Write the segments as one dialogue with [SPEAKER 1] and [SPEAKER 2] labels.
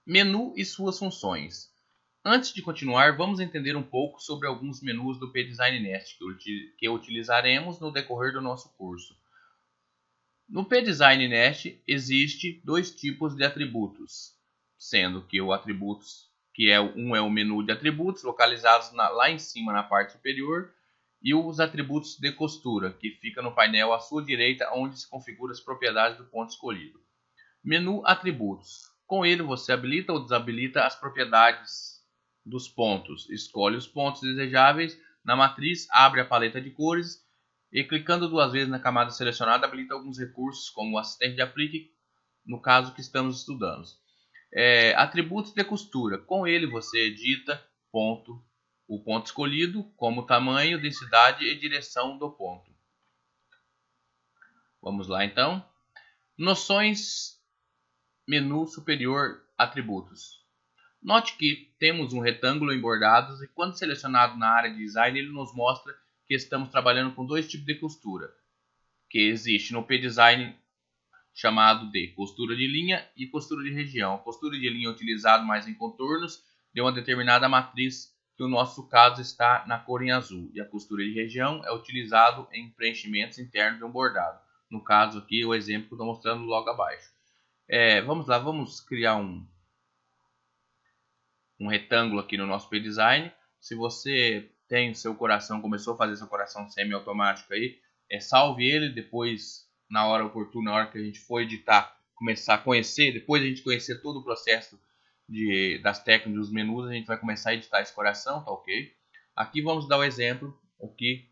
[SPEAKER 1] Menu e suas funções. Antes de continuar, vamos entender um pouco sobre alguns menus do PDesign Nest que utilizaremos no decorrer do nosso curso. No PDesign Nest existe dois tipos de atributos, sendo que o atributos um é o menu de atributos localizados lá em cima na parte superior, e os atributos de costura, que fica no painel à sua direita, onde se configura as propriedades do ponto escolhido. Menu atributos. Com ele você habilita ou desabilita as propriedades dos pontos. Escolhe os pontos desejáveis na matriz, abre a paleta de cores e clicando duas vezes na camada selecionada habilita alguns recursos como o assistente de aplique, no caso que estamos estudando. Atributos de costura. Com ele você edita o ponto escolhido, como tamanho, densidade e direção do ponto. Vamos lá então. Noções, menu superior, atributos. Note que temos um retângulo em bordados e quando selecionado na área de design ele nos mostra que estamos trabalhando com dois tipos de costura, que existe no PDesign chamado de costura de linha e costura de região. A costura de linha é utilizado mais em contornos de uma determinada matriz, que no nosso caso está na cor em azul, e a costura de região é utilizado em preenchimentos internos de um bordado. No caso aqui, o exemplo que eu estou mostrando logo abaixo. Vamos lá, vamos criar um retângulo aqui no nosso PDesign. Se você tem seu coração, começou a fazer seu coração semi-automático aí, salve ele, depois na hora oportuna, na hora que a gente for editar, começar a conhecer, depois a gente conhecer todo o processo das técnicas dos menus, a gente vai começar a editar esse coração, tá ok? Aqui vamos dar o exemplo, o que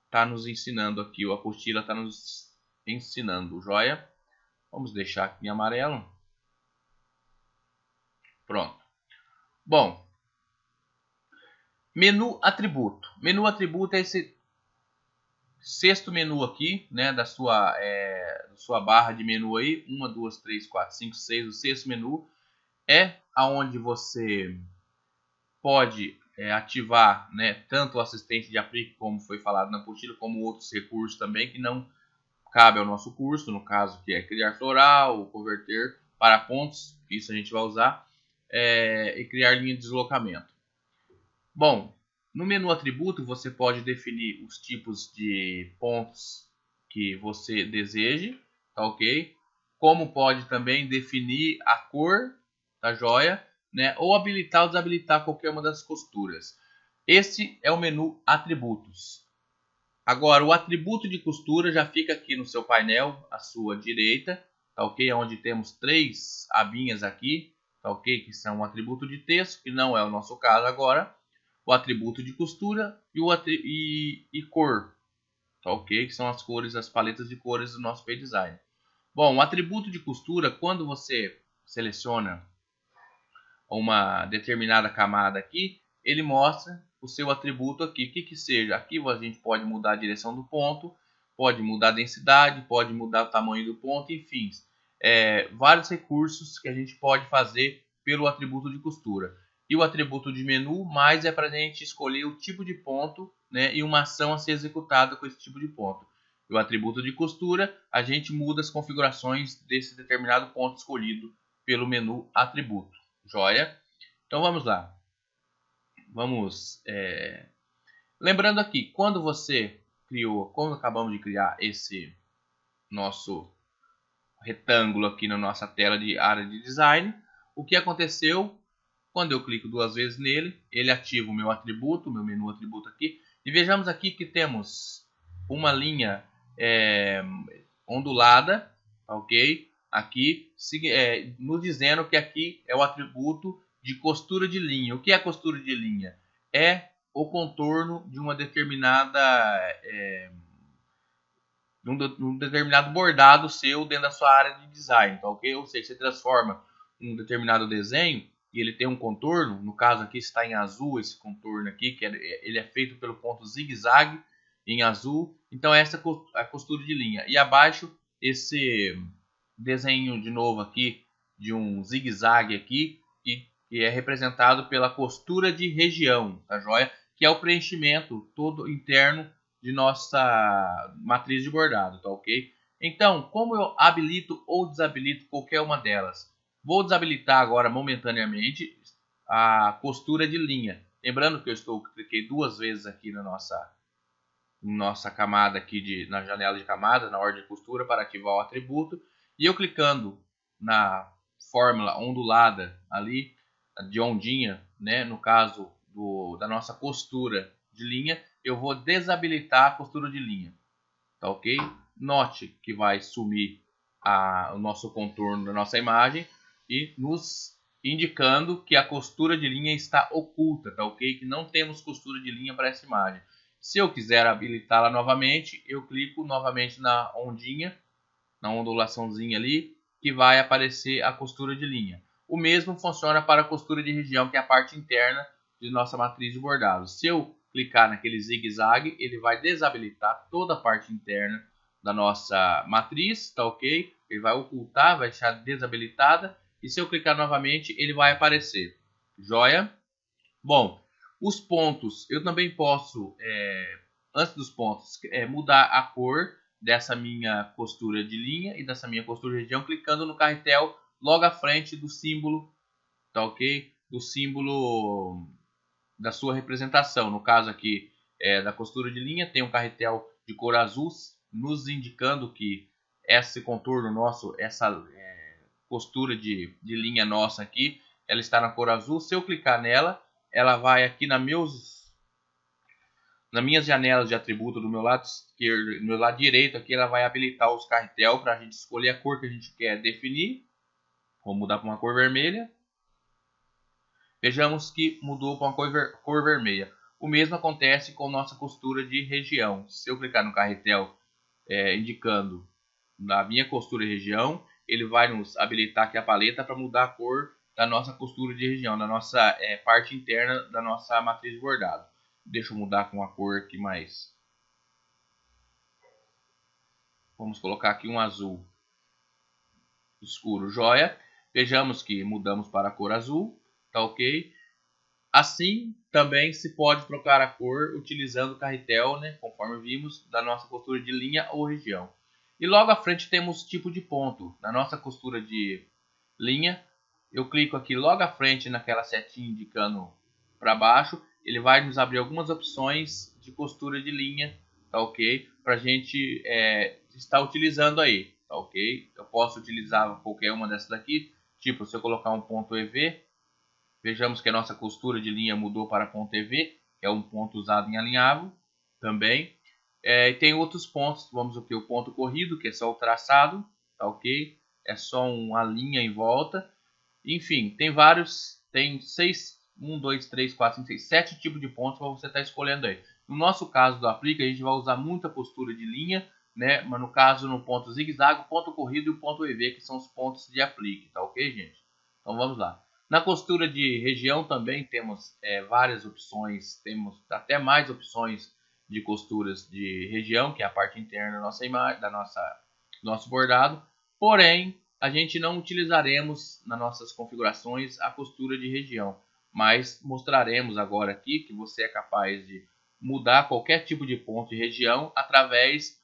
[SPEAKER 1] está nos ensinando aqui, a apostila está nos ensinando, joia? Vamos deixar aqui em amarelo. Pronto. Bom, menu atributo. Menu atributo é esse sexto menu aqui, né, da sua barra de menu aí, 1, 2, 3, 4, 5, 6, o sexto menu é aonde você pode ativar, né, tanto o assistente de aplique, como foi falado na apostila, como outros recursos também que não cabe ao nosso curso, no caso que é criar floral, converter para pontos, isso a gente vai usar, e criar linha de deslocamento. Bom, no menu atributo você pode definir os tipos de pontos que você deseje, tá ok? Como pode também definir a cor da joia, né? Ou habilitar ou desabilitar qualquer uma das costuras. Esse é o menu atributos. Agora, o atributo de costura já fica aqui no seu painel, à sua direita, tá ok? Onde temos três abinhas aqui, tá ok? Que são o atributo de texto, que não é o nosso caso agora, o atributo de costura e cor, tá ok? Que são as cores, as paletas de cores do nosso PDesign. Bom, o atributo de costura, quando você seleciona uma determinada camada aqui, ele mostra o seu atributo aqui, que seja. Aqui a gente pode mudar a direção do ponto, pode mudar a densidade, pode mudar o tamanho do ponto, enfim. Vários recursos que a gente pode fazer pelo atributo de costura. E o atributo de menu, mais é para a gente escolher o tipo de ponto, né, e uma ação a ser executada com esse tipo de ponto. E o atributo de costura, a gente muda as configurações desse determinado ponto escolhido pelo menu atributo. Joia? Então vamos lá. Vamos. Lembrando aqui, quando acabamos de criar esse nosso retângulo aqui na nossa tela de área de design, o que aconteceu? Quando eu clico duas vezes nele, ele ativa o meu atributo, o meu menu atributo aqui. E vejamos aqui que temos uma linha ondulada, ok? Aqui, nos dizendo que aqui é o atributo de costura de linha. O que é costura de linha? É o contorno de uma determinada um determinado bordado seu dentro da sua área de design, tá ok? Ou seja, você transforma um determinado desenho e ele tem um contorno, no caso aqui está em azul esse contorno aqui, que ele é feito pelo ponto zigue-zague em azul, então essa é a costura de linha. E abaixo esse desenho de novo aqui de um zigue-zague aqui, que é representado pela costura de região, tá joia? Que é o preenchimento todo interno de nossa matriz de bordado, tá ok? Então, como eu habilito ou desabilito qualquer uma delas? Vou desabilitar agora momentaneamente a costura de linha. Lembrando que eu cliquei 2 vezes aqui na nossa camada aqui na janela de camadas, na ordem de costura, para ativar o atributo. E eu clicando na fórmula ondulada ali, de ondinha, né, no caso da nossa costura de linha, eu vou desabilitar a costura de linha. Tá ok? Note que vai sumir o nosso contorno da nossa imagem e nos indicando que a costura de linha está oculta, tá ok? Que não temos costura de linha para essa imagem. Se eu quiser habilitá-la novamente, eu clico novamente na ondinha, na ondulaçãozinha ali, que vai aparecer a costura de linha. O mesmo funciona para a costura de região, que é a parte interna de nossa matriz de bordado. Se eu clicar naquele zigue-zague, ele vai desabilitar toda a parte interna da nossa matriz, tá ok? Ele vai ocultar, vai deixar desabilitada. E se eu clicar novamente, ele vai aparecer. Joia? Bom, os pontos, eu também posso, antes dos pontos, mudar a cor dessa minha costura de linha e dessa minha costura de região, clicando no carretel logo à frente do símbolo, tá ok? Do símbolo da sua representação. No caso aqui da costura de linha, tem um carretel de cor azul, nos indicando que esse contorno nosso, essa costura de linha nossa aqui, ela está na cor azul. Se eu clicar nela, ela vai aqui nas minhas janelas de atributo do meu lado esquerdo, do meu lado direito aqui, ela vai habilitar os carretel para a gente escolher a cor que a gente quer definir. Vou mudar para uma cor vermelha. Vejamos que mudou para uma cor vermelha. O mesmo acontece com nossa costura de região. Se eu clicar no carretel indicando na minha costura de região, ele vai nos habilitar aqui a paleta para mudar a cor da nossa costura de região, da nossa parte interna da nossa matriz de bordado. Deixa eu mudar com uma cor aqui mais. Vamos colocar aqui um azul escuro, joia. Vejamos que mudamos para a cor azul, tá ok? Assim, também se pode trocar a cor utilizando o carretel, né, conforme vimos, da nossa costura de linha ou região. E logo à frente temos tipo de ponto. Na nossa costura de linha, eu clico aqui logo à frente naquela setinha indicando para baixo, ele vai nos abrir algumas opções de costura de linha, tá ok? Para a gente estar utilizando aí, tá ok? Eu posso utilizar qualquer uma dessas daqui, tipo se eu colocar um ponto EV, vejamos que a nossa costura de linha mudou para ponto EV, que é um ponto usado em alinhavo também. E tem outros pontos, vamos aqui o ponto corrido, que é só o traçado, tá ok? É só uma linha em volta. Enfim, tem vários, tem 1, 2, 3, 4, 5, 6, 7 tipos de pontos para você estar escolhendo aí. No nosso caso do aplique, a gente vai usar muita postura de linha, né? Mas no caso no ponto zigue-zague, ponto corrido e o ponto EV, que são os pontos de aplique, tá ok, gente? Então vamos lá. Na costura de região também temos várias opções, temos até mais opções de costuras de região, que é a parte interna da nossa imagem, do nosso bordado. Porém, a gente não utilizaremos nas nossas configurações a costura de região, mas mostraremos agora aqui que você é capaz de mudar qualquer tipo de ponto de região através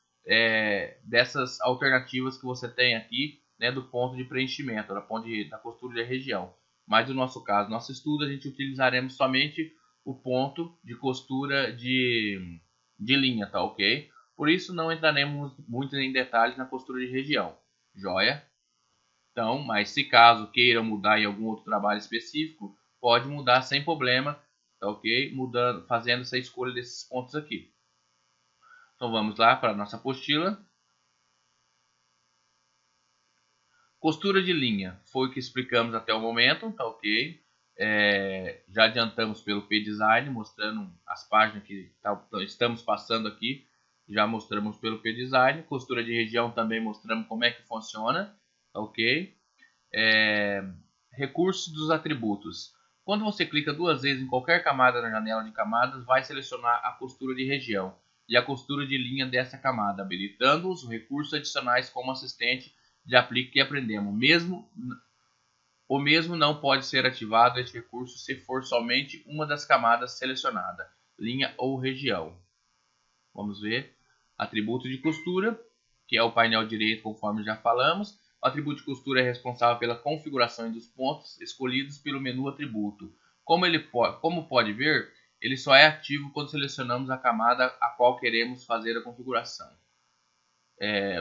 [SPEAKER 1] dessas alternativas que você tem aqui, né, do ponto de preenchimento, da costura de região. Mas no nosso caso, nosso estudo, a gente utilizaremos somente o ponto de costura de linha, tá ok? Por isso não entraremos muito em detalhes na costura de região, joia? Então, mas se caso queira mudar em algum outro trabalho específico, pode mudar sem problema, tá ok? Fazendo essa escolha desses pontos aqui. Então vamos lá para a nossa apostila. Costura de linha, foi o que explicamos até o momento, tá ok? Já adiantamos pelo P-Design, mostrando as páginas que estamos passando aqui. Já mostramos pelo P-Design. Costura de região também mostramos como é que funciona, tá ok? Recursos dos atributos. Quando você clica 2 vezes em qualquer camada na janela de camadas, vai selecionar a costura de região e a costura de linha dessa camada, habilitando os recursos adicionais como assistente de aplique que aprendemos. O mesmo não pode ser ativado este recurso se for somente uma das camadas selecionada, linha ou região. Vamos ver. Atributo de costura, que é o painel direito, conforme já falamos. O atributo de costura é responsável pela configuração dos pontos escolhidos pelo menu atributo. Como pode ver, ele só é ativo quando selecionamos a camada a qual queremos fazer a configuração.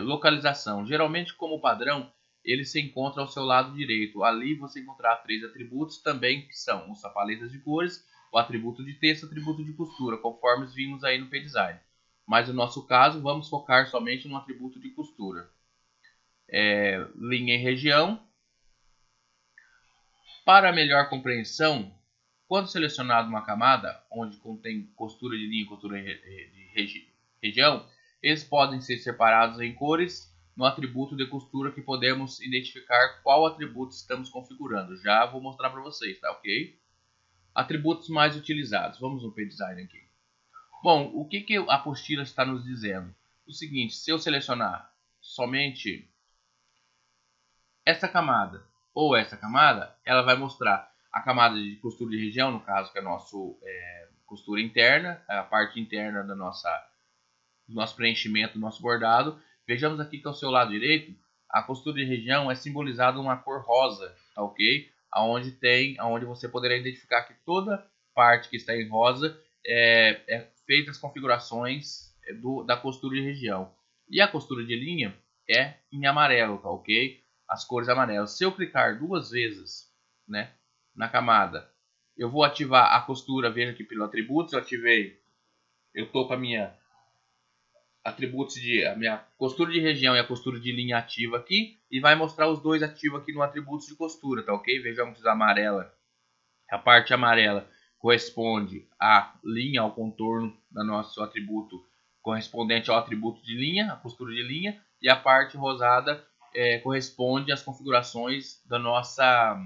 [SPEAKER 1] Localização. Geralmente, como padrão, ele se encontra ao seu lado direito. Ali você encontrará 3 atributos também, que são as paletas de cores, o atributo de texto e o atributo de costura, conforme vimos aí no PDesign. Mas no nosso caso, vamos focar somente no atributo de costura. Linha e região. Para melhor compreensão, quando selecionado uma camada, onde contém costura de linha e costura de região, eles podem ser separados em cores no atributo de costura que podemos identificar qual atributo estamos configurando. Já vou mostrar para vocês, tá ok? Atributos mais utilizados. Vamos no PDesign aqui. Bom, o que a apostila está nos dizendo? O seguinte, se eu selecionar somente essa camada ou essa camada, ela vai mostrar a camada de costura de região, no caso que é a nossa costura interna, a parte interna do nosso preenchimento, do nosso bordado. Vejamos aqui que ao seu lado direito, a costura de região é simbolizada uma cor rosa, tá ok? Aonde você poderá identificar que toda parte que está em rosa é feita as configurações da costura de região. E a costura de linha é em amarelo, tá ok? As cores amarelas. Se eu clicar 2 vezes, né, na camada, eu vou ativar a costura. Veja aqui pelo atributos, eu ativei, eu estou com a minha atributos a minha costura de região e a costura de linha ativa aqui, e vai mostrar os dois ativos aqui no atributos de costura, tá ok? Vejamos a parte amarela corresponde à linha, ao contorno do nosso atributo correspondente ao atributo de linha, a costura de linha, e a parte rosada corresponde às configurações da nossa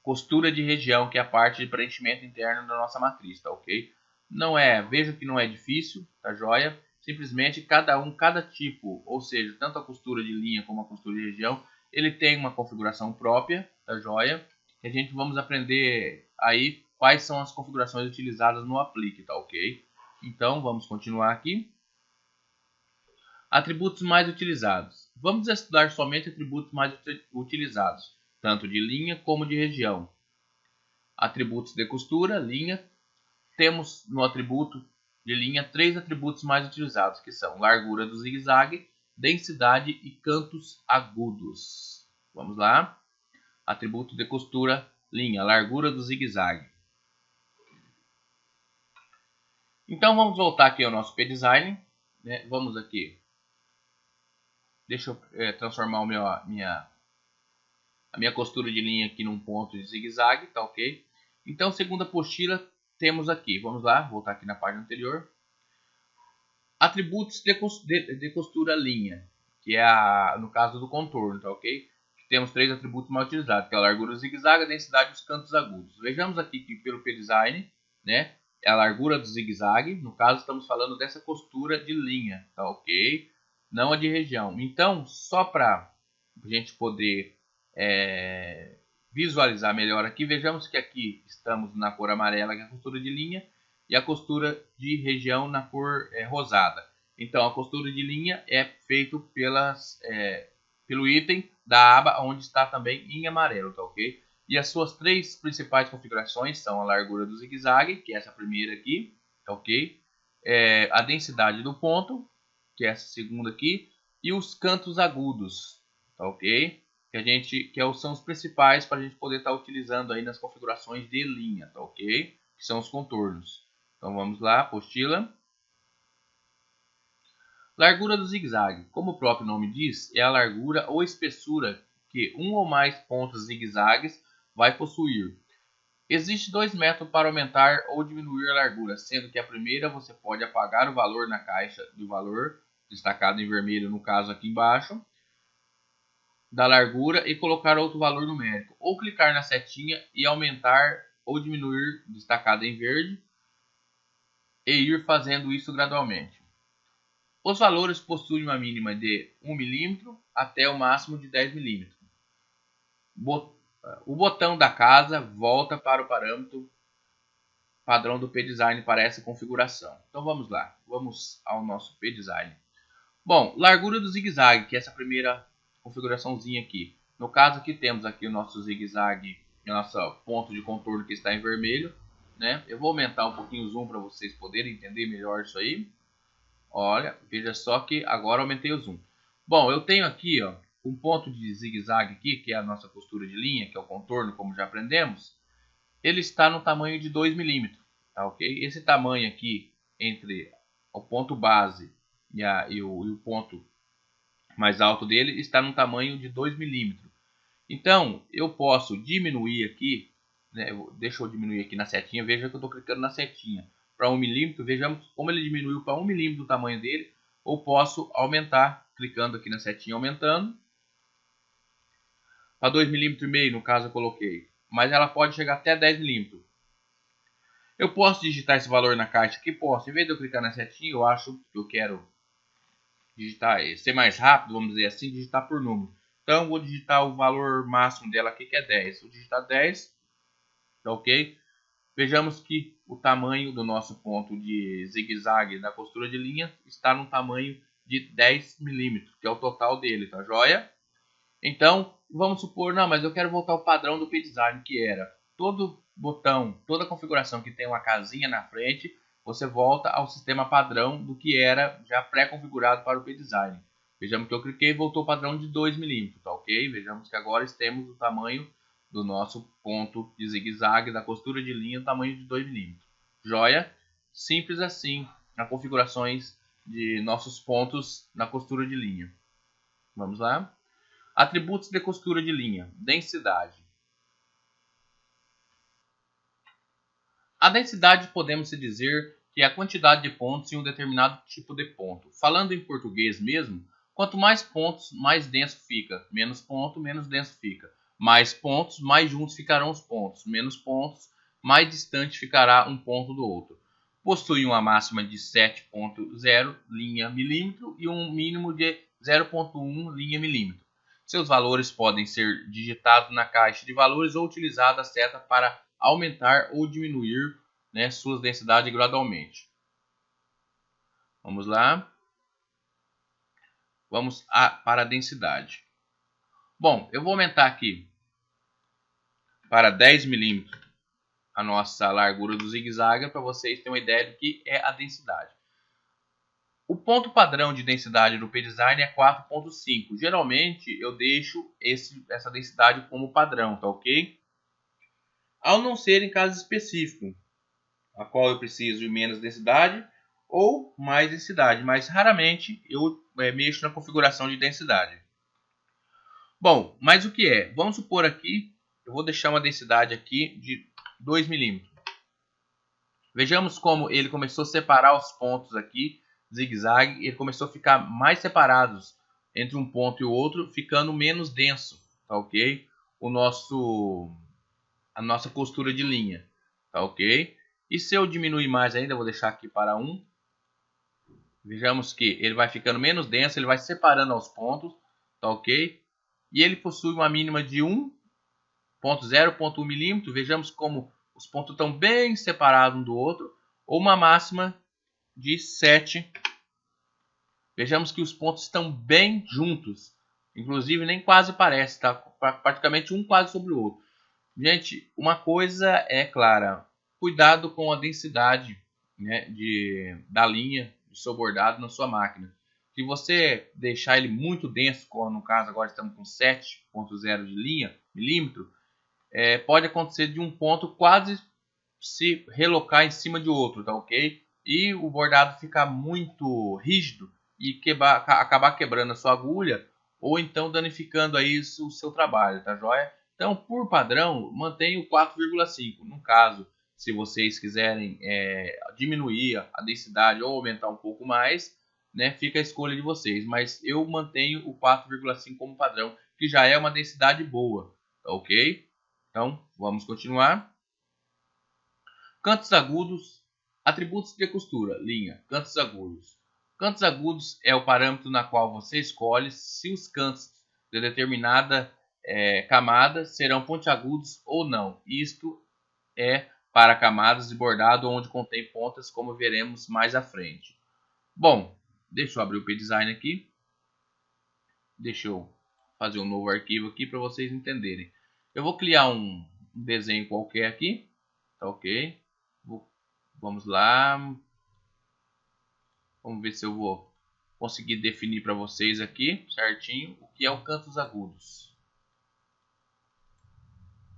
[SPEAKER 1] costura de região, que é a parte de preenchimento interno da nossa matriz, tá ok? Veja que não é difícil, tá joia? Simplesmente cada tipo, ou seja, tanto a costura de linha como a costura de região, ele tem uma configuração própria, tá joia? E a gente vamos aprender aí quais são as configurações utilizadas no Aplique, tá ok? Então, vamos continuar aqui. Atributos mais utilizados. Vamos estudar somente atributos mais utilizados, tanto de linha como de região. Atributos de costura, linha. Temos no atributo de linha 3 atributos mais utilizados, que são largura do zigue-zague, densidade e cantos agudos. Vamos lá. Atributo de costura, linha, largura do zigue-zague. Então vamos voltar aqui ao nosso PDesign, né? Vamos aqui. Deixa eu transformar a minha costura de linha aqui num ponto de zigue-zague, tá ok? Então, segunda apostila, temos aqui, vamos lá, voltar aqui na página anterior. Atributos de costura linha, que é no caso do contorno, tá ok? Temos 3 atributos mais utilizados, que é a largura do zigue-zague, a densidade e os cantos agudos. Vejamos aqui que pelo PDesign, né, é a largura do zigue-zague, no caso estamos falando dessa costura de linha, tá ok? Não a de região. Então, só para a gente poder visualizar melhor aqui, vejamos que aqui estamos na cor amarela, que é a costura de linha, e a costura de região na cor rosada. Então, a costura de linha é feita pelo item da aba onde está também em amarelo, tá ok? E as suas 3 principais configurações são a largura do zigue-zague, que é essa primeira aqui, tá ok? A densidade do ponto, que é essa segunda aqui, e os cantos agudos, tá ok? São os principais para a gente poder estar utilizando aí nas configurações de linha, tá ok? Que são os contornos. Então vamos lá, apostila. Largura do zigue-zague. Como o próprio nome diz, é a largura ou espessura que um ou mais pontos zigue-zagues vai possuir. Existem 2 métodos para aumentar ou diminuir a largura, sendo que a primeira você pode apagar o valor na caixa do valor, destacado em vermelho no caso aqui embaixo, da largura, e colocar outro valor numérico, ou clicar na setinha e aumentar ou diminuir, destacado em verde, e ir fazendo isso gradualmente. Os valores possuem uma mínima de 1 mm até o máximo de 10 mm. O botão da casa volta para o parâmetro padrão do PDesign para essa configuração. Então vamos lá, vamos ao nosso PDesign. Bom, largura do zigue-zague, que é essa primeira configuraçãozinha aqui. No caso aqui temos aqui o nosso zigue-zague, o nosso ponto de contorno que está em vermelho, né? Eu vou aumentar um pouquinho o zoom para vocês poderem entender melhor isso aí. Olha, veja só que agora aumentei o zoom. Bom, eu tenho aqui, ó, um ponto de zigue-zague aqui, que é a nossa costura de linha, que é o contorno, como já aprendemos. Ele está no tamanho de 2 milímetros, tá ok? Esse tamanho aqui, entre o ponto base e o ponto mais alto dele, está no tamanho de 2 milímetros. Então, eu posso diminuir aqui, né, deixa eu diminuir aqui na setinha, veja que eu estou clicando na setinha para 1 milímetro, vejamos como ele diminuiu para 1 milímetro do tamanho dele, ou posso aumentar, clicando aqui na setinha, aumentando, para 2 milímetros e meio, no caso eu coloquei, mas ela pode chegar até 10 milímetros. Eu posso digitar esse valor na caixa aqui? Posso. Em vez de eu clicar na setinha, eu acho que eu quero digitar, ser mais rápido, vamos dizer assim, digitar por número. Então, vou digitar o valor máximo dela aqui, que é 10. Vou digitar 10, tá ok? Vejamos que o tamanho do nosso ponto de zigue-zague da costura de linha está no tamanho de 10 milímetros, que é o total dele, tá joia? Então, vamos supor, não, mas eu quero voltar ao padrão do P-Design, que era todo botão, toda configuração que tem uma casinha na frente, você volta ao sistema padrão do que era já pré-configurado para o P-Design. Vejamos que eu cliquei e voltou ao padrão de 2 milímetros, tá ok? Vejamos que agora temos o tamanho do nosso ponto de zigue-zague da costura de linha, tamanho de 2 milímetros. Joia? Simples assim, nas configurações de nossos pontos na costura de linha. Vamos lá? Atributos de costura de linha. Densidade. A densidade podemos dizer que é a quantidade de pontos em um determinado tipo de ponto. Falando em português mesmo, quanto mais pontos, mais denso fica. Menos ponto, menos denso fica. Mais pontos, mais juntos ficarão os pontos. Menos pontos, mais distante ficará um ponto do outro. Possui uma máxima de 7,0 linha milímetro e um mínimo de 0,1 linha milímetro. Seus valores podem ser digitados na caixa de valores ou utilizada a seta para aumentar ou diminuir, né, suas densidades gradualmente. Vamos lá. Vamos para a densidade. Bom, eu vou aumentar aqui para 10 milímetros a nossa largura do zigue-zague para vocês terem uma ideia do que é a densidade. O ponto padrão de densidade do P-Design é 4,5. Geralmente eu deixo essa densidade como padrão, tá ok? Ao não ser em casos específicos, a qual eu preciso de menos densidade ou mais densidade, mas raramente eu mexo na configuração de densidade. Bom, mas o que é? Vamos supor aqui, eu vou deixar uma densidade aqui de 2 milímetros. Vejamos como ele começou a separar os pontos aqui, zigue-zague, ele começou a ficar mais separados entre um ponto e o outro, ficando menos denso, tá ok? A nossa costura de linha, tá ok? E se eu diminuir mais ainda, vou deixar aqui para 1. Vejamos que ele vai ficando menos denso, ele vai separando aos pontos, tá ok? E ele possui uma mínima de 1,0,1 milímetro. Vejamos como os pontos estão bem separados um do outro. Ou uma máxima de 7. Vejamos que os pontos estão bem juntos. Inclusive nem quase parece, tá? Praticamente um quase sobre o outro. Gente, uma coisa é clara. Cuidado com a densidade, né, da linha do seu bordado na sua máquina. Se você deixar ele muito denso, como no caso agora estamos com 7,0 de linha, milímetro, pode acontecer de um ponto quase se relocar em cima de outro, tá ok? E o bordado ficar muito rígido e acabar quebrando a sua agulha ou então danificando aí o seu trabalho, tá joia? Então, por padrão, mantenha o 4,5. No caso, se vocês quiserem diminuir a densidade ou aumentar um pouco mais, né, fica a escolha de vocês. Mas eu mantenho o 4,5 como padrão, que já é uma densidade boa, tá ok? Então, vamos continuar. Cantos agudos, atributos de costura, linha, cantos agudos. Cantos agudos é o parâmetro na qual você escolhe se os cantos de determinada camada serão pontiagudos ou não. Isto é para camadas de bordado onde contém pontas, como veremos mais à frente. Bom, Deixa eu abrir o PDesign aqui. Deixa eu fazer um novo arquivo aqui para vocês entenderem. Eu vou criar um desenho qualquer aqui. Tá ok? Vamos lá. Vamos ver se eu vou conseguir definir para vocês aqui certinho o que é o cantos agudos.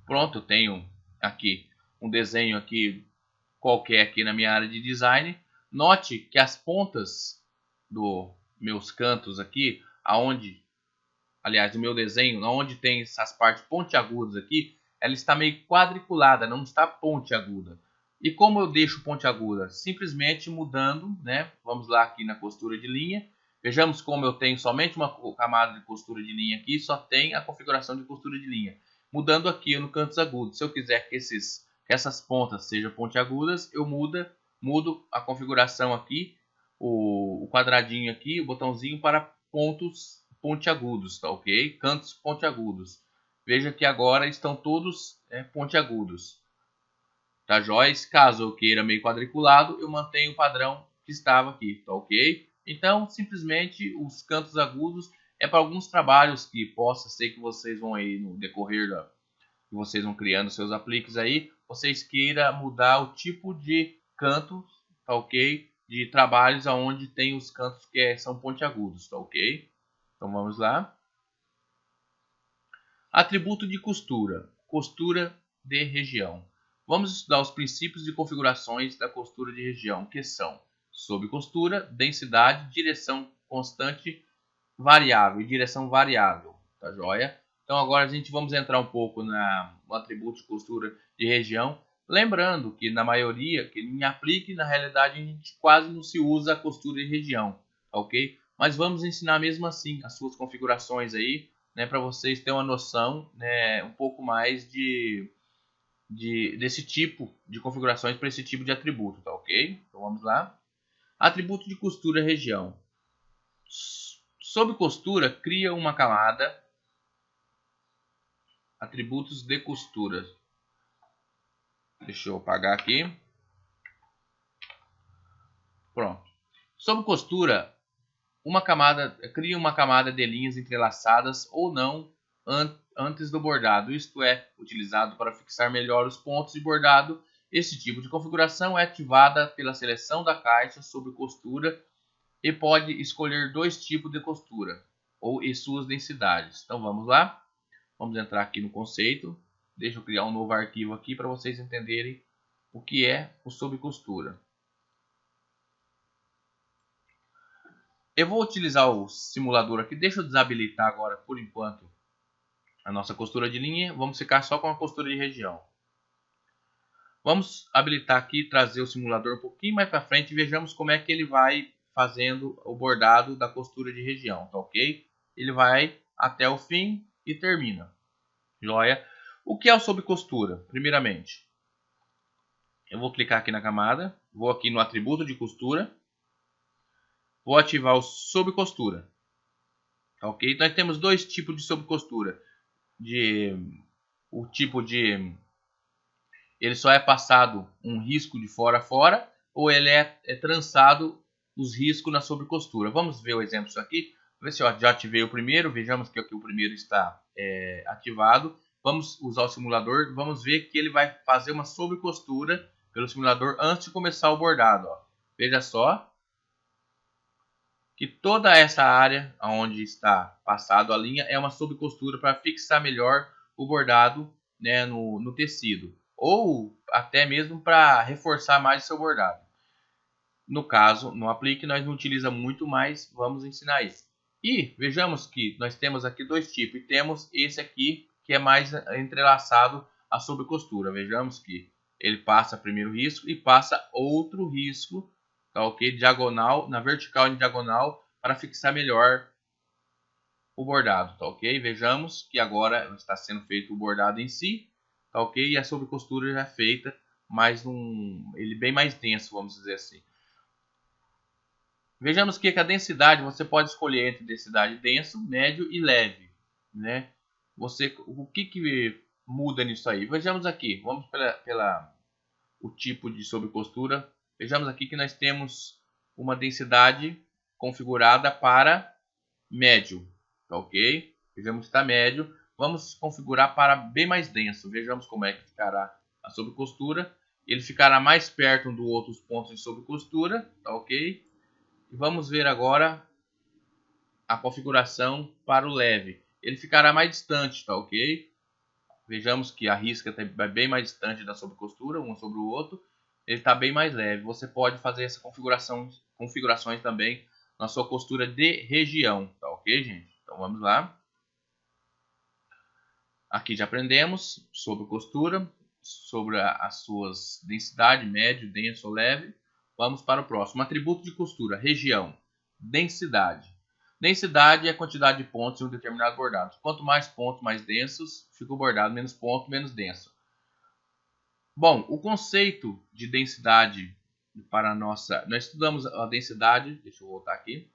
[SPEAKER 1] Pronto, eu tenho aqui um desenho aqui qualquer aqui na minha área de design. Note que as pontas dos meus cantos aqui, aonde, aliás, do meu desenho, onde tem essas partes pontiagudas aqui, ela está meio quadriculada, não está pontiaguda. E como eu deixo pontiaguda? Simplesmente mudando, né? Vamos lá aqui na costura de linha. Vejamos como eu tenho somente uma camada de costura de linha aqui, só tem a configuração de costura de linha. Mudando aqui no cantos agudos. Se eu quiser que essas pontas sejam pontiagudas, eu mudo a configuração aqui, o quadradinho aqui, o botãozinho para pontos pontiagudos, tá ok? Cantos pontiagudos. Veja que agora estão todos pontiagudos. Tá jóia? Caso eu queira meio quadriculado, eu mantenho o padrão que estava aqui, tá ok? Então, simplesmente, os cantos agudos é para alguns trabalhos que possa ser que vocês vão aí no decorrer que vocês vão criando seus apliques aí, vocês queiram mudar o tipo de canto, tá ok? De trabalhos aonde tem os cantos que são pontiagudos, tá ok? Então vamos lá. Atributo de costura. Costura de região. Vamos estudar os princípios de configurações da costura de região, que são sobrecostura, densidade, direção constante, variável e direção variável, tá joia? Então agora a gente vamos entrar um pouco no atributo de costura de região, lembrando que na maioria, que em aplique, na realidade a gente quase não se usa a costura de região, ok? Mas vamos ensinar mesmo assim as suas configurações aí, né, para vocês terem uma noção, né, um pouco mais desse tipo de configurações para esse tipo de atributo, tá ok? Então vamos lá. Atributo de costura região. Sob costura, cria uma camada. Atributos de costura. Deixa eu apagar aqui. Pronto. Sob costura, cria uma camada de linhas entrelaçadas ou não antes do bordado. Isto é utilizado para fixar melhor os pontos de bordado. Esse tipo de configuração é ativada pela seleção da caixa sobre costura e pode escolher dois tipos de costura e suas densidades. Então vamos lá. Vamos entrar aqui no conceito. Deixa eu criar um novo arquivo aqui para vocês entenderem o que é o sob costura. Eu vou utilizar o simulador aqui. Deixa eu desabilitar agora, por enquanto, a nossa costura de linha. Vamos ficar só com a costura de região. Vamos habilitar aqui e trazer o simulador um pouquinho mais para frente e vejamos como é que ele vai fazendo o bordado da costura de região, tá ok? Ele vai até o fim e termina. Joia? O que é o sob costura? Primeiramente, eu vou clicar aqui na camada, vou aqui no atributo de costura, vou ativar o sob costura. Ok? Nós temos dois tipos de sob costura. O tipo de ele só é passado um risco de fora a fora ou ele é trançado os riscos na sobrecostura. Vamos ver o exemplo disso aqui. Ver se eu já ativei o primeiro. Vejamos que aqui o primeiro está ativado. Vamos usar o simulador. Vamos ver que ele vai fazer uma sobrecostura pelo simulador antes de começar o bordado. Ó. Veja só que toda essa área onde está passado a linha é uma sobrecostura para fixar melhor o bordado, né, no tecido. Ou até mesmo para reforçar mais o seu bordado. No caso, no aplique, nós não utilizamos muito, mas vamos ensinar isso. E vejamos que nós temos aqui dois tipos. E temos esse aqui, que é mais entrelaçado à sobrecostura. Vejamos que ele passa primeiro risco e passa outro risco, tá ok? Diagonal, na vertical e na diagonal, para fixar melhor o bordado, tá ok? Vejamos que agora está sendo feito o bordado em si, tá ok? E a sobrecostura já é feita, ele bem mais denso, vamos dizer assim. Vejamos que a densidade você pode escolher entre densidade denso, médio e leve, né? O que muda nisso aí? Vejamos aqui, vamos o tipo de sobrecostura. Vejamos aqui que nós temos uma densidade configurada para médio, tá ok? Vejamos que está médio. Vamos configurar para bem mais denso. Vejamos como é que ficará a sobrecostura. Ele ficará mais perto um do outro os pontos de sobrecostura, tá ok? E vamos ver agora a configuração para o leve. Ele ficará mais distante, tá ok? Vejamos que a risca está bem mais distante da sobrecostura, um sobre o outro. Ele está bem mais leve. Você pode fazer essa configurações também na sua costura de região, tá ok, gente? Então vamos lá. Aqui já aprendemos sobre costura, sobre as suas densidade, médio, denso ou leve. Vamos para o próximo. Atributo de costura, região, densidade. Densidade é a quantidade de pontos em um determinado bordado. Quanto mais pontos mais densos, fica o bordado, menos ponto, menos denso. Bom, o conceito de densidade para a nossa... Nós estudamos a densidade, deixa eu voltar aqui.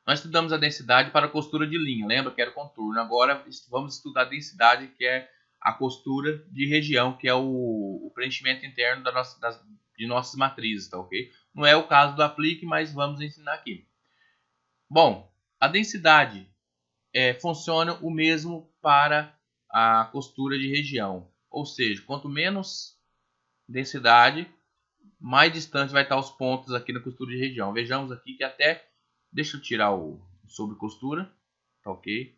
[SPEAKER 1] Nós estudamos a densidade para a costura de linha, lembra que era o contorno. Agora vamos estudar a densidade, que é a costura de região, que é o preenchimento interno de nossas matrizes, tá ok? Não é o caso do aplique, mas vamos ensinar aqui. Bom, a densidade funciona o mesmo para a costura de região. Ou seja, quanto menos densidade, mais distante vai estar os pontos aqui na costura de região. Vejamos aqui que até... Deixa eu tirar o sobre costura, tá ok?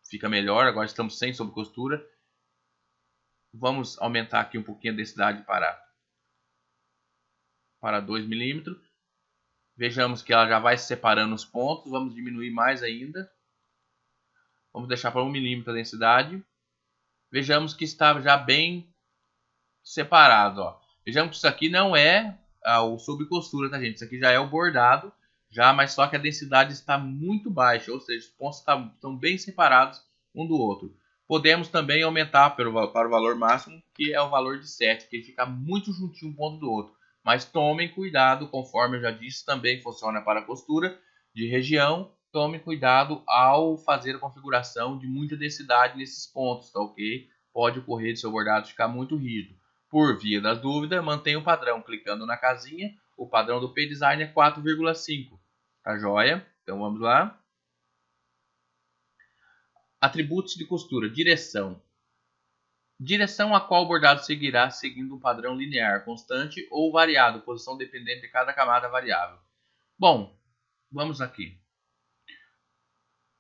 [SPEAKER 1] Fica melhor, agora estamos sem sobre costura. Vamos aumentar aqui um pouquinho a densidade para 2 milímetros. Vejamos que ela já vai se separando os pontos, vamos diminuir mais ainda. Vamos deixar para 1 milímetro a densidade. Vejamos que está já bem separado, ó. Vejamos que isso aqui não é o sobre costura, tá, gente? Isso aqui já é o bordado. Mas só que a densidade está muito baixa, ou seja, os pontos estão bem separados um do outro. Podemos também aumentar para o valor máximo, que é o valor de 7, que ele fica muito juntinho um ponto do outro. Mas tomem cuidado, conforme eu já disse, também funciona para a costura de região. Tomem cuidado ao fazer a configuração de muita densidade nesses pontos, tá ok? Pode ocorrer de seu bordado ficar muito rígido. Por via das dúvidas, mantenha o padrão clicando na casinha. O padrão do P-Design é 4,5. Tá joia? Então vamos lá. Atributos de costura. Direção. Direção a qual o bordado seguirá seguindo um padrão linear, constante ou variado, posição dependente de cada camada variável. Bom, vamos aqui.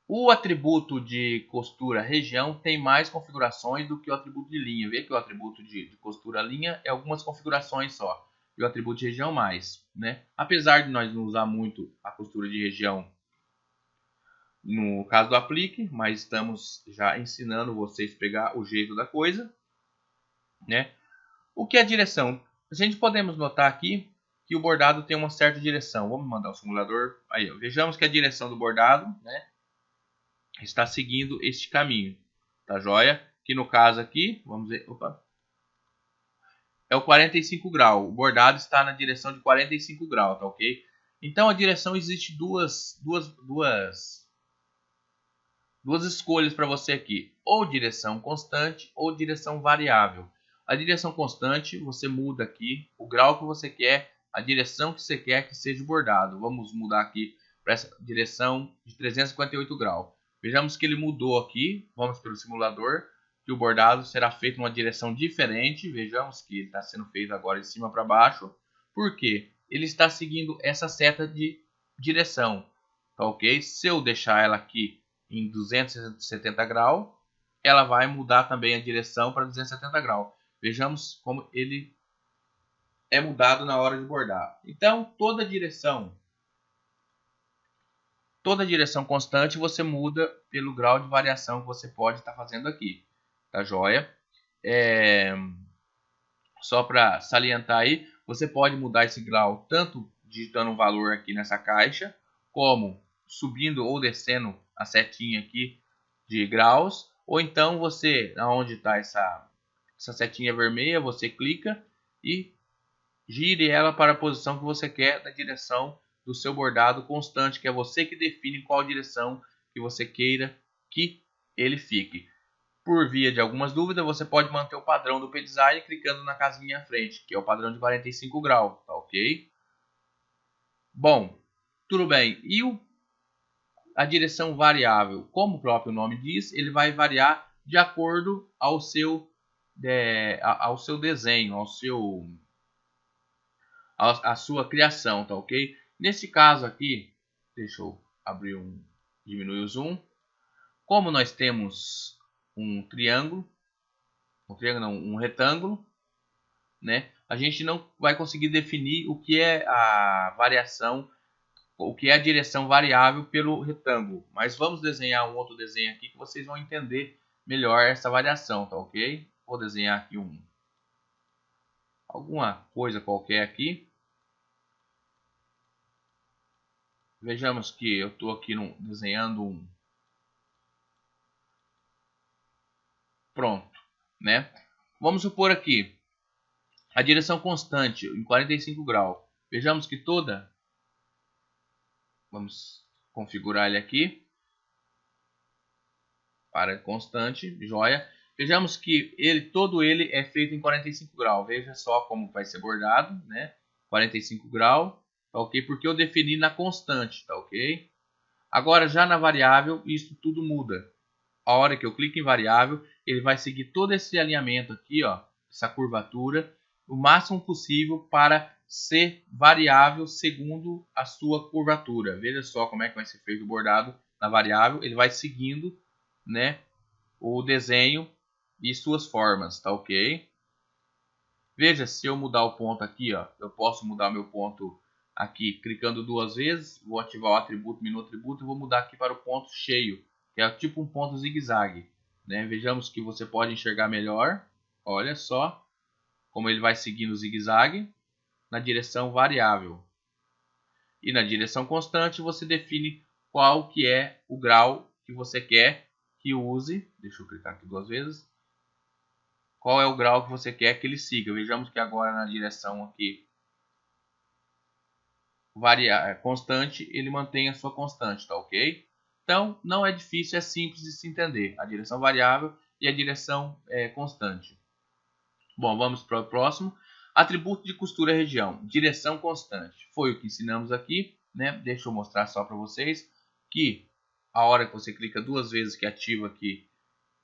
[SPEAKER 1] O atributo de costura região tem mais configurações do que o atributo de linha. Vê que o atributo de costura linha é algumas configurações só. E o atributo de região mais, né? Apesar de nós não usar muito a costura de região no caso do aplique, mas estamos já ensinando vocês a pegar o jeito da coisa, né? O que é direção? A gente podemos notar aqui que o bordado tem uma certa direção. Vamos mandar o simulador. Aí, ó. Vejamos que a direção do bordado, né, está seguindo este caminho, tá joia? Que no caso aqui, vamos ver, opa, é o 45 graus. O bordado está na direção de 45 graus, tá ok? Então a direção existe duas escolhas para você aqui, ou direção constante ou direção variável. A direção constante, você muda aqui o grau que você quer, a direção que você quer que seja bordado. Vamos mudar aqui para essa direção de 358 graus. Vejamos que ele mudou aqui, vamos pelo simulador, que o bordado será feito em uma direção diferente. Vejamos que ele está sendo feito agora de cima para baixo. Por quê? Ele está seguindo essa seta de direção, tá ok? Se eu deixar ela aqui em 270 graus, ela vai mudar também a direção para 270 graus. Vejamos como ele é mudado na hora de bordar. Então, toda direção constante você muda pelo grau de variação que você pode estar fazendo aqui. Tá joia? Só para salientar aí, você pode mudar esse grau tanto digitando um valor aqui nessa caixa, como subindo ou descendo a setinha aqui de graus, ou então você, onde está essa setinha vermelha, você clica e gire ela para a posição que você quer na direção do seu bordado constante, que é você que define qual direção que você queira que ele fique. Por via de algumas dúvidas, você pode manter o padrão do P-Design clicando na casinha à frente, que é o padrão de 45 graus, tá ok? Bom, tudo bem. E a direção variável, como o próprio nome diz, ele vai variar de acordo ao seu desenho, a sua criação, tá ok? Nesse caso aqui, deixa eu diminuir o zoom. Como nós temos um um retângulo, né? A gente não vai conseguir definir o que é a variação, o que é a direção variável pelo retângulo. Mas vamos desenhar um outro desenho aqui que vocês vão entender melhor essa variação, tá ok? Vou desenhar aqui alguma coisa qualquer aqui. Vejamos que eu estou aqui desenhando pronto, né? Vamos supor aqui a direção constante em 45 graus. Vejamos que vamos configurar ele aqui para constante, joia. Vejamos que todo ele é feito em 45 graus. Veja só como vai ser bordado, né? 45 graus, tá ok? Porque eu defini na constante, tá ok? Agora já na variável, isso tudo muda. A hora que eu clico em variável, ele vai seguir todo esse alinhamento aqui, ó, essa curvatura, o máximo possível para ser variável segundo a sua curvatura. Veja só como é que vai ser feito o bordado na variável. Ele vai seguindo, né, o desenho e suas formas, tá ok? Veja, se eu mudar o ponto aqui, ó, eu posso mudar meu ponto aqui clicando duas vezes. Vou ativar o atributo, menu atributo, e vou mudar aqui para o ponto cheio, que é tipo um ponto zigue-zague, né? Vejamos que você pode enxergar melhor. Olha só como ele vai seguindo o zigue-zague na direção variável. E na direção constante você define qual que é o grau que você quer que use. Deixa eu clicar aqui duas vezes. Qual é o grau que você quer que ele siga. Vejamos que agora na direção aqui constante, ele mantém a sua constante, tá ok? Então, não é difícil, é simples de se entender. A direção variável e a direção constante. Bom, vamos para o próximo. Atributo de costura região, direção constante. Foi o que ensinamos aqui, né? Deixa eu mostrar só para vocês que a hora que você clica duas vezes que ativa aqui,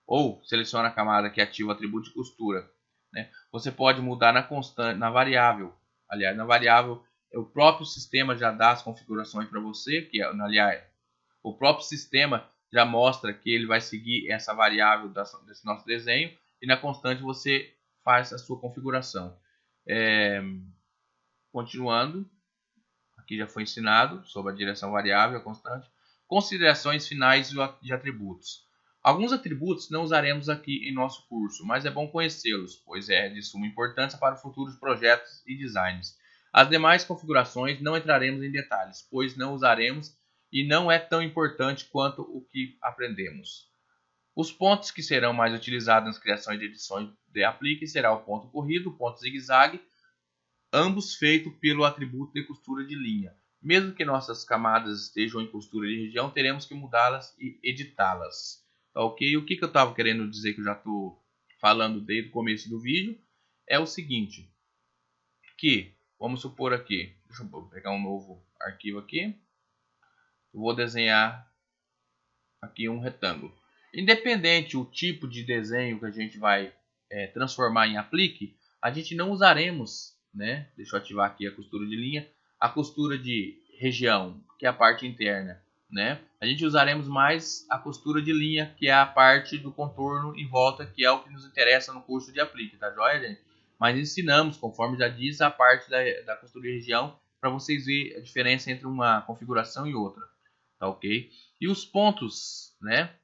[SPEAKER 1] ou seleciona a camada que ativa o atributo de costura, né? Você pode mudar na constante, na variável. Aliás, na variável, o próprio sistema já dá as configurações para você, que aliás, o próprio sistema já mostra que ele vai seguir essa variável desse nosso desenho, e na constante você faz a sua configuração. Continuando, aqui já foi ensinado sobre a direção variável, a constante. Considerações finais de atributos. Alguns atributos não usaremos aqui em nosso curso, mas é bom conhecê-los, pois é de suma importância para futuros projetos e designs. As demais configurações não entraremos em detalhes, pois não usaremos e não é tão importante quanto o que aprendemos. Os pontos que serão mais utilizados nas criações de edições de aplique será o ponto corrido, o ponto zigue-zague, ambos feitos pelo atributo de costura de linha. Mesmo que nossas camadas estejam em costura de região, teremos que mudá-las e editá-las. Tá ok? O que eu estava querendo dizer, que eu já estou falando desde o começo do vídeo, é o seguinte, que, vamos supor aqui, deixa eu pegar um novo arquivo aqui, eu vou desenhar aqui um retângulo. Independente o tipo de desenho que a gente vai transformar em aplique, a gente não usaremos, né? Deixa eu ativar aqui a costura de linha, a costura de região, que é a parte interna, né? A gente usaremos mais a costura de linha, que é a parte do contorno em volta, que é o que nos interessa no curso de aplique, tá joia, gente? Mas ensinamos, conforme já diz, a parte da costura de região, para vocês verem a diferença entre uma configuração e outra, tá ok? E os pontos, né?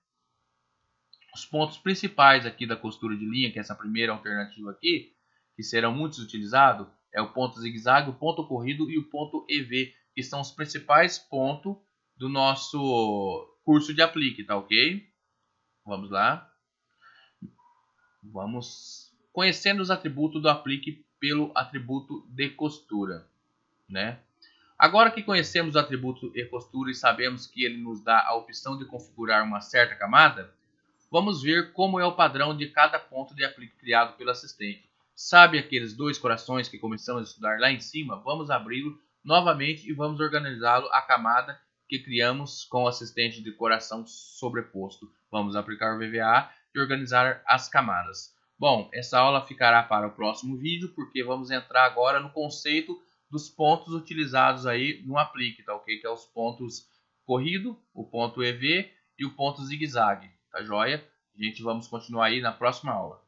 [SPEAKER 1] Os pontos principais aqui da costura de linha, que é essa primeira alternativa aqui, que serão muito utilizados, é o ponto zigue-zague, o ponto corrido e o ponto EV, que são os principais pontos do nosso curso de aplique, tá ok? Vamos lá. Vamos conhecendo os atributos do aplique pelo atributo de costura, né? Agora que conhecemos o atributo de costura e sabemos que ele nos dá a opção de configurar uma certa camada, vamos ver como é o padrão de cada ponto de aplique criado pelo assistente. Sabe aqueles dois corações que começamos a estudar lá em cima? Vamos abri-lo novamente e vamos organizá-lo a camada que criamos com o assistente de decoração sobreposto. Vamos aplicar o VVA e organizar as camadas. Bom, essa aula ficará para o próximo vídeo, porque vamos entrar agora no conceito dos pontos utilizados aí no aplique, tá ok? Que é os pontos corrido, o ponto EV e o ponto zigue-zague, tá joia? A gente vamos continuar aí na próxima aula.